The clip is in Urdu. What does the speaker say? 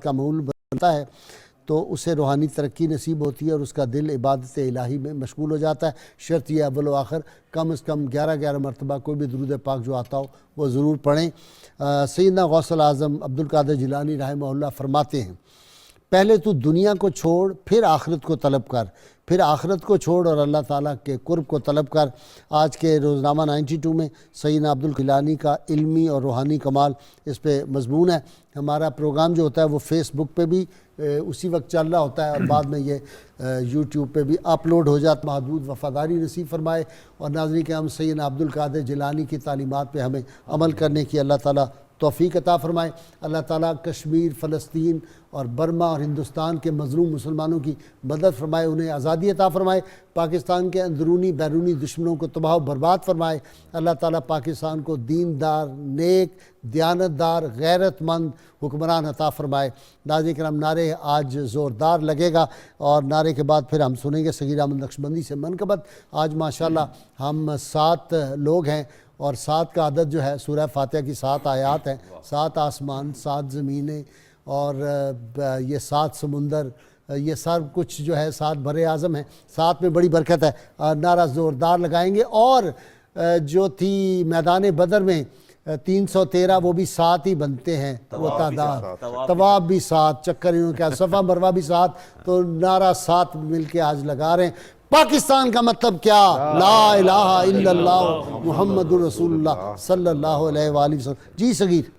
کا معول بنتا ہے تو اسے روحانی ترقی نصیب ہوتی ہے اور اس کا دل عبادت الہی میں مشغول ہو جاتا ہے۔ شرط یہ اول و آخر کم از کم 11 مرتبہ کوئی بھی درود پاک جو آتا ہو وہ ضرور پڑھیں۔ سیدنا غوث الاعظم عبد القادر جیلانی رحمہ اللہ فرماتے ہیں، پہلے تو دنیا کو چھوڑ پھر آخرت کو طلب کر، پھر آخرت کو چھوڑ اور اللہ تعالیٰ کے قرب کو طلب کر۔ آج کے روزنامہ 92 میں سیدنا عبد القادر جیلانی کا علمی اور روحانی کمال اس پہ مضمون ہے۔ ہمارا پروگرام جو ہوتا ہے وہ فیس بک پہ بھی اسی وقت چل رہا ہوتا ہے اور بعد میں یہ یوٹیوب پہ بھی اپلوڈ ہو جاتا۔ محدود وفاداری نصیب فرمائے اور ناظرین کہ ہم سیدنا عبد القادر جیلانی کی تعلیمات پہ ہمیں عمل کرنے کی اللہ تعالیٰ توفیق عطا فرمائے۔ اللہ تعالیٰ کشمیر، فلسطین اور برما اور ہندوستان کے مظلوم مسلمانوں کی مدد فرمائے، انہیں آزادی عطا فرمائے، پاکستان کے اندرونی بیرونی دشمنوں کو تباہ و برباد فرمائے۔ اللہ تعالیٰ پاکستان کو دیندار، نیک، دیانتدار، غیرت مند حکمران عطا فرمائے۔ ناظرین کرام، نعرے آج زوردار لگے گا اور نعرے کے بعد پھر ہم سنیں گے صغیر احمد نقشبندی سے منقبت۔ آج ماشاءاللہ ہم 7 لوگ ہیں اور 7 کا عدد جو ہے سورہ فاتحہ کی 7 آیات ہیں، 7 آسمان، 7 زمینیں اور یہ 7 سمندر، یہ سب کچھ جو ہے 7 بر اعظم ہیں، 7 میں بڑی برکت ہے۔ نعرہ زوردار لگائیں گے اور جو تھی میدان بدر میں 313 وہ بھی 7 ہی بنتے ہیں، وہ تعداد، طواف بھی 7، چکر انہوں کیا، صفا مروہ بھی 7، تو نعرہ 7 مل کے آج لگا رہے ہیں۔ پاکستان کا مطلب کیا؟ لا الہ الا اللہ محمد الرسول اللہ صلی اللہ علیہ وآلہ وسلم۔ جی صغیر۔